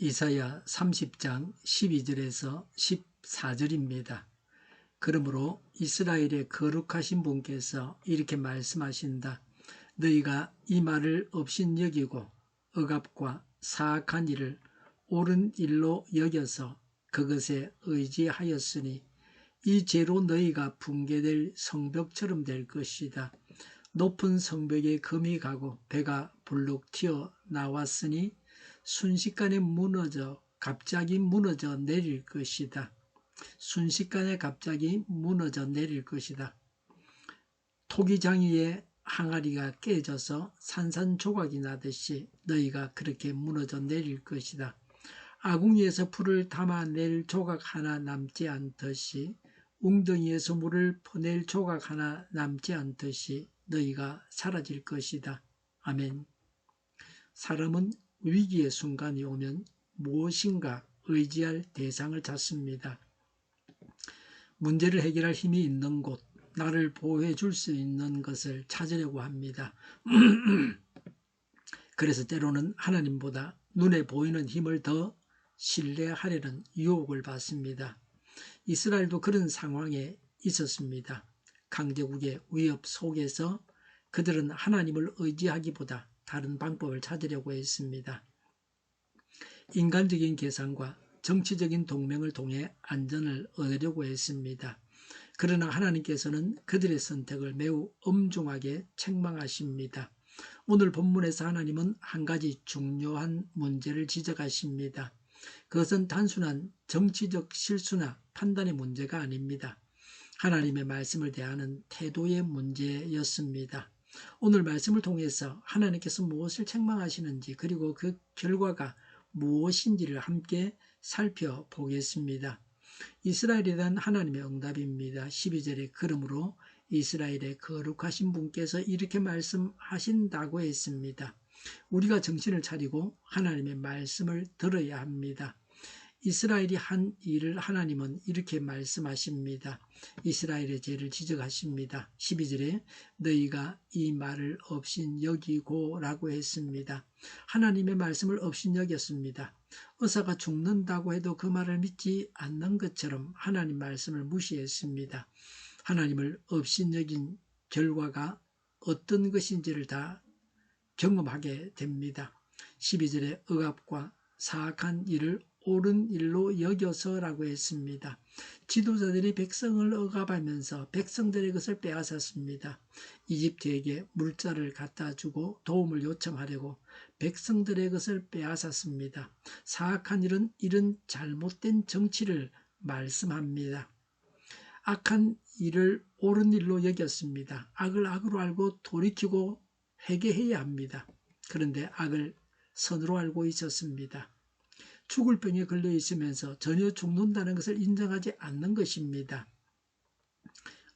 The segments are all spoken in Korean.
이사야 30장 12절에서 14절입니다. 그러므로 이스라엘의 거룩하신 분께서 이렇게 말씀하신다. 너희가 이 말을 업신여기고 억압과 사악한 일을 옳은 일로 여겨서 그것에 의지하였으니 이 죄로 너희가 붕괴될 성벽처럼 될 것이다. 높은 성벽에 금이 가고 배가 불룩 튀어나왔으니 순식간에 갑자기 무너져 내릴 것이다. 순식간에 갑자기 무너져 내릴 것이다. 토기장이의 항아리가 깨져서 산산조각이 나듯이 너희가 그렇게 무너져 내릴 것이다. 아궁이에서 불을 담아낼 조각 하나 남지 않듯이 웅덩이에서 물을 퍼낼 조각 하나 남지 않듯이 너희가 사라질 것이다. 아멘. 사람은 위기의 순간이 오면 무엇인가 의지할 대상을 찾습니다. 문제를 해결할 힘이 있는 곳, 나를 보호해 줄 수 있는 것을 찾으려고 합니다. 그래서 때로는 하나님보다 눈에 보이는 힘을 더 신뢰하려는 유혹을 받습니다. 이스라엘도 그런 상황에 있었습니다. 강대국의 위협 속에서 그들은 하나님을 의지하기보다 다른 방법을 찾으려고 했습니다. 인간적인 계산과 정치적인 동맹을 통해 안전을 얻으려고 했습니다. 그러나 하나님께서는 그들의 선택을 매우 엄중하게 책망하십니다. 오늘 본문에서 하나님은 한 가지 중요한 문제를 지적하십니다. 그것은 단순한 정치적 실수나 판단의 문제가 아닙니다. 하나님의 말씀을 대하는 태도의 문제였습니다. 오늘 말씀을 통해서 하나님께서 무엇을 책망하시는지 그리고 그 결과가 무엇인지를 함께 살펴보겠습니다. 이스라엘에 대한 하나님의 응답입니다. 12절에 그러므로 이스라엘의 거룩하신 분께서 이렇게 말씀하신다고 했습니다. 우리가 정신을 차리고 하나님의 말씀을 들어야 합니다. 이스라엘이 한 일을 하나님은 이렇게 말씀하십니다. 이스라엘의 죄를 지적하십니다. 12절에 너희가 이 말을 업신여기고 라고 했습니다. 하나님의 말씀을 업신여겼습니다. 의사가 죽는다고 해도 그 말을 믿지 않는 것처럼 하나님 말씀을 무시했습니다. 하나님을 업신여긴 결과가 어떤 것인지를 다 경험하게 됩니다. 12절에 억압과 사악한 일을 옳은 일로 여겨서라고 했습니다. 지도자들이 백성을 억압하면서 백성들의 것을 빼앗았습니다. 이집트에게 물자를 갖다 주고 도움을 요청하려고 백성들의 것을 빼앗았습니다. 사악한 일은 이런 잘못된 정치를 말씀합니다. 악한 일을 옳은 일로 여겼습니다. 악을 악으로 알고 돌이키고 회개해야 합니다. 그런데 악을 선으로 알고 있었습니다. 죽을 병에 걸려 있으면서 전혀 죽는다는 것을 인정하지 않는 것입니다.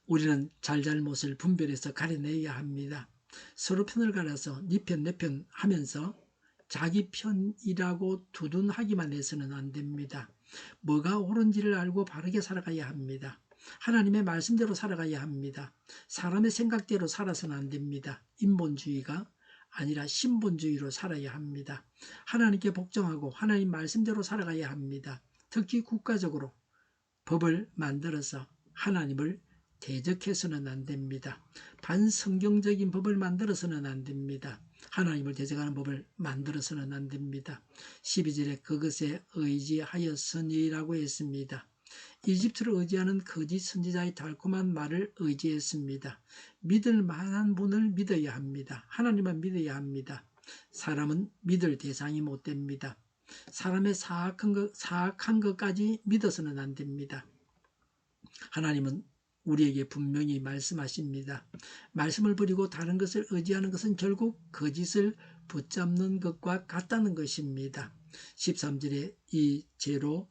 우리는 잘잘못을 분별해서 가려내야 합니다. 서로 편을 갈아서 네 편 내 편 하면서 자기 편이라고 두둔하기만 해서는 안 됩니다. 뭐가 옳은지를 알고 바르게 살아가야 합니다. 하나님의 말씀대로 살아가야 합니다. 사람의 생각대로 살아서는 안 됩니다. 인본주의가 아니라 신본주의로 살아야 합니다. 하나님께 복종하고 하나님 말씀대로 살아가야 합니다. 특히 국가적으로 법을 만들어서 하나님을 대적해서는 안 됩니다. 반성경적인 법을 만들어서는 안 됩니다. 하나님을 대적하는 법을 만들어서는 안 됩니다. 12절에 그것에 의지하였으니라고 했습니다. 이집트를 의지하는 거짓 선지자의 달콤한 말을 의지했습니다. 믿을 만한 분을 믿어야 합니다. 하나님만 믿어야 합니다. 사람은 믿을 대상이 못 됩니다. 사람의 사악한 것까지 믿어서는 안 됩니다. 하나님은 우리에게 분명히 말씀하십니다. 말씀을 버리고 다른 것을 의지하는 것은 결국 거짓을 붙잡는 것과 같다는 것입니다. 13절에 이 죄로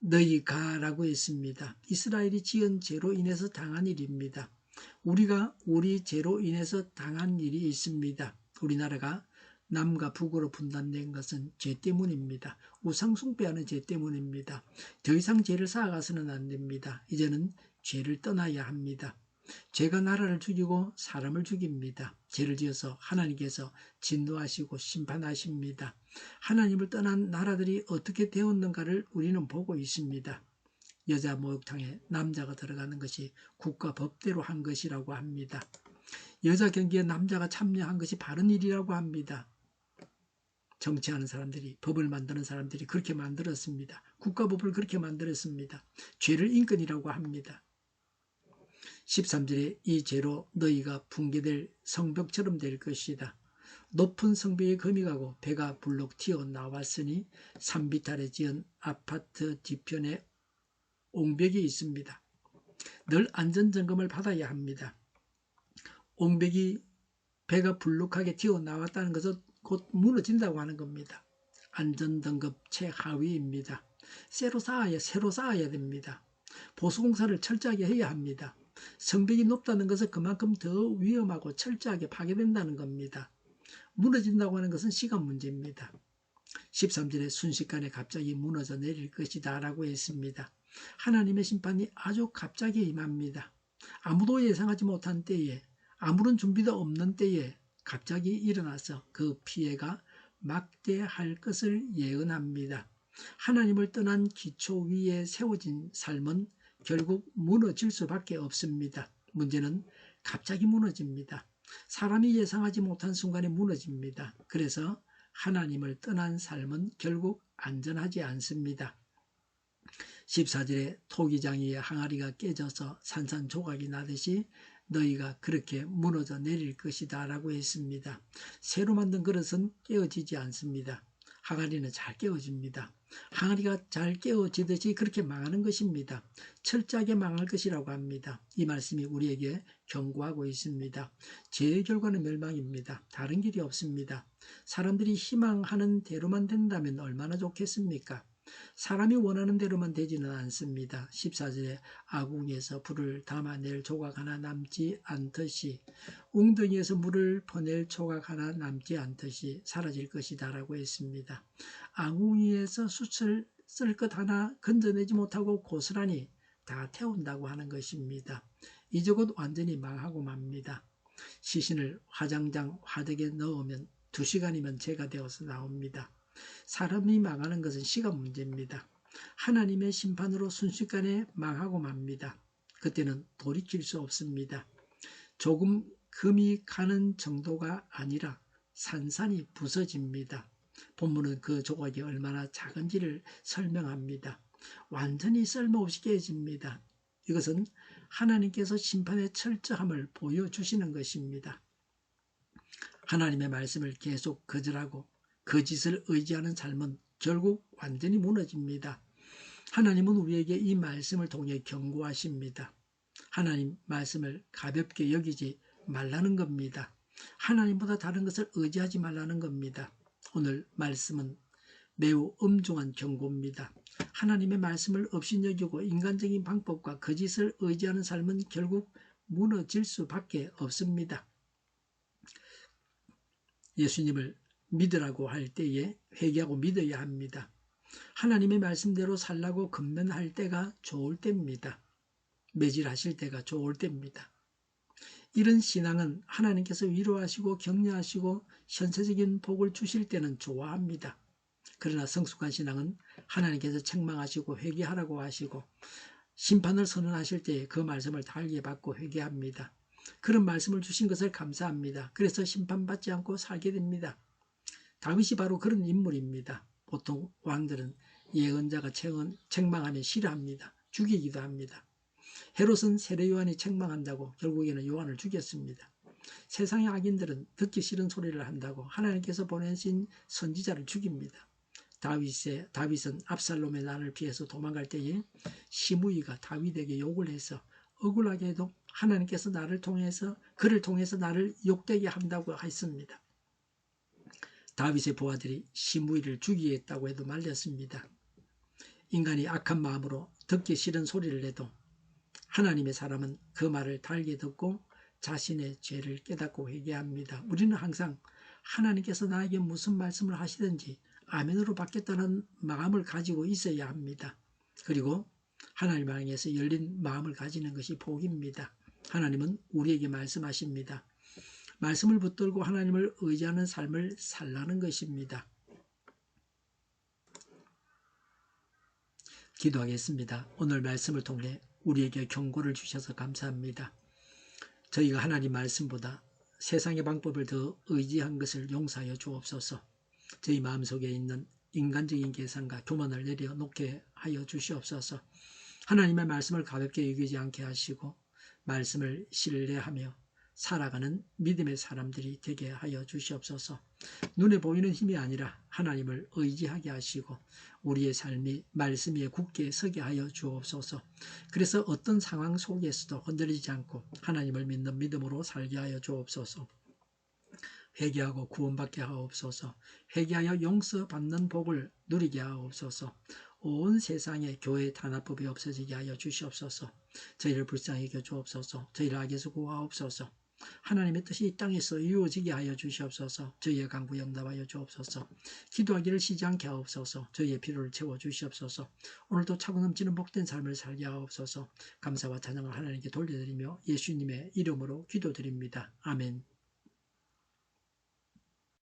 너희가라고 했습니다. 이스라엘이 지은 죄로 인해서 당한 일입니다. 우리가 우리 죄로 인해서 당한 일이 있습니다. 우리나라가 남과 북으로 분단된 것은 죄 때문입니다. 우상 숭배하는 죄 때문입니다. 더 이상 죄를 쌓아가서는 안 됩니다. 이제는 죄를 떠나야 합니다. 죄가 나라를 죽이고 사람을 죽입니다. 죄를 지어서 하나님께서 진노하시고 심판하십니다. 하나님을 떠난 나라들이 어떻게 되었는가를 우리는 보고 있습니다. 여자 목욕탕에 남자가 들어가는 것이 국가 법대로 한 것이라고 합니다. 여자 경기에 남자가 참여한 것이 바른 일이라고 합니다. 정치하는 사람들이, 법을 만드는 사람들이 그렇게 만들었습니다. 국가법을 그렇게 만들었습니다. 죄를 인권이라고 합니다. 13절에 이 죄로 너희가 붕괴될 성벽처럼 될 것이다. 높은 성벽에 금이 가고 배가 불룩 튀어나왔으니 산비탈에 지은 아파트 뒤편에 옹벽이 있습니다. 늘 안전점검을 받아야 합니다. 옹벽이 배가 불룩하게 튀어나왔다는 것은 곧 무너진다고 하는 겁니다. 안전등급 최하위입니다. 새로 쌓아야 됩니다. 보수공사를 철저하게 해야 합니다. 성벽이 높다는 것은 그만큼 더 위험하고 철저하게 파괴된다는 겁니다. 무너진다고 하는 것은 시간 문제입니다. 13절에 순식간에 갑자기 무너져 내릴 것이다 라고 했습니다. 하나님의 심판이 아주 갑자기 임합니다. 아무도 예상하지 못한 때에, 아무런 준비도 없는 때에 갑자기 일어나서 그 피해가 막대할 것을 예언합니다. 하나님을 떠난 기초 위에 세워진 삶은 결국 무너질 수밖에 없습니다. 문제는 갑자기 무너집니다. 사람이 예상하지 못한 순간에 무너집니다. 그래서 하나님을 떠난 삶은 결국 안전하지 않습니다. 14절에 토기장 위에 항아리가 깨져서 산산조각이 나듯이 너희가 그렇게 무너져 내릴 것이다 라고 했습니다. 새로 만든 그릇은 깨어지지 않습니다. 항아리는 잘 깨어집니다. 항아리가 잘 깨어지듯이 그렇게 망하는 것입니다. 철저하게 망할 것이라고 합니다. 이 말씀이 우리에게 경고하고 있습니다. 죄의 결과는 멸망입니다. 다른 길이 없습니다. 사람들이 희망하는 대로만 된다면 얼마나 좋겠습니까? 사람이 원하는 대로만 되지는 않습니다. 14절에 아궁이에서 불을 담아낼 조각 하나 남지 않듯이 웅덩이에서 물을 퍼낼 조각 하나 남지 않듯이 사라질 것이다 라고 했습니다. 아궁이에서 숯을 쓸 것 하나 건져내지 못하고 고스란히 다 태운다고 하는 것입니다. 이제 곧 완전히 망하고 맙니다. 시신을 화장장 화덕에 넣으면 2시간이면 재가 되어서 나옵니다. 사람이 망하는 것은 시간 문제입니다. 하나님의 심판으로 순식간에 망하고 맙니다. 그때는 돌이킬 수 없습니다. 조금 금이 가는 정도가 아니라 산산이 부서집니다. 본문은 그 조각이 얼마나 작은지를 설명합니다. 완전히 쓸모없이 깨집니다. 이것은 하나님께서 심판의 철저함을 보여주시는 것입니다. 하나님의 말씀을 계속 거절하고 거짓을 의지하는 삶은 결국 완전히 무너집니다. 하나님은 우리에게 이 말씀을 통해 경고하십니다. 하나님 말씀을 가볍게 여기지 말라는 겁니다. 하나님보다 다른 것을 의지하지 말라는 겁니다. 오늘 말씀은 매우 엄중한 경고입니다. 하나님의 말씀을 업신여기고 인간적인 방법과 거짓을 의지하는 삶은 결국 무너질 수밖에 없습니다. 예수님을 믿으라고 할 때에 회개하고 믿어야 합니다. 하나님의 말씀대로 살라고 근면할 때가 좋을 때입니다. 매질하실 때가 좋을 때입니다. 이런 신앙은 하나님께서 위로하시고 격려하시고 현세적인 복을 주실 때는 좋아합니다. 그러나 성숙한 신앙은 하나님께서 책망하시고 회개하라고 하시고 심판을 선언하실 때에 그 말씀을 달게 받고 회개합니다. 그런 말씀을 주신 것을 감사합니다. 그래서 심판받지 않고 살게 됩니다. 다윗이 바로 그런 인물입니다. 보통 왕들은 예언자가 책망하면 싫어합니다. 죽이기도 합니다. 헤롯은 세례 요한이 책망한다고 결국에는 요한을 죽였습니다. 세상의 악인들은 듣기 싫은 소리를 한다고 하나님께서 보내신 선지자를 죽입니다. 다윗은 압살롬의 난을 피해서 도망갈 때에 시므이가 다윗에게 욕을 해서 억울하게 해도 하나님께서 그를 통해서 나를 욕되게 한다고 했습니다. 다윗의 부하들이 시므이를 죽이겠다고 해도 말렸습니다. 인간이 악한 마음으로 듣기 싫은 소리를 해도 하나님의 사람은 그 말을 달게 듣고 자신의 죄를 깨닫고 회개합니다. 우리는 항상 하나님께서 나에게 무슨 말씀을 하시든지 아멘으로 받겠다는 마음을 가지고 있어야 합니다. 그리고 하나님 향해서 열린 마음을 가지는 것이 복입니다. 하나님은 우리에게 말씀하십니다. 말씀을 붙들고 하나님을 의지하는 삶을 살라는 것입니다. 기도하겠습니다. 오늘 말씀을 통해 우리에게 경고를 주셔서 감사합니다. 저희가 하나님 말씀보다 세상의 방법을 더 의지한 것을 용서하여 주옵소서. 저희 마음속에 있는 인간적인 계산과 교만을 내려놓게 하여 주시옵소서. 하나님의 말씀을 가볍게 여기지 않게 하시고 말씀을 신뢰하며 살아가는 믿음의 사람들이 되게 하여 주시옵소서. 눈에 보이는 힘이 아니라 하나님을 의지하게 하시고 우리의 삶이 말씀 위에 굳게 서게 하여 주옵소서. 그래서 어떤 상황 속에서도 흔들리지 않고 하나님을 믿는 믿음으로 살게 하여 주옵소서. 회개하고 구원받게 하옵소서. 회개하여 용서받는 복을 누리게 하옵소서. 온 세상에 교회 단합법이 없어지게 하여 주시옵소서. 저희를 불쌍히 여겨 주옵소서. 저희를 악에서 구하옵소서. 하나님의 뜻이 이 땅에서 이루어지게 하여 주시옵소서. 저희의 간구 응답하여 주옵소서. 기도하기를 쉬지 않게 하옵소서. 저희의 필요를 채워 주시옵소서. 오늘도 차고 넘치는 복된 삶을 살게 하옵소서. 감사와 찬양을 하나님께 돌려드리며 예수님의 이름으로 기도드립니다. 아멘.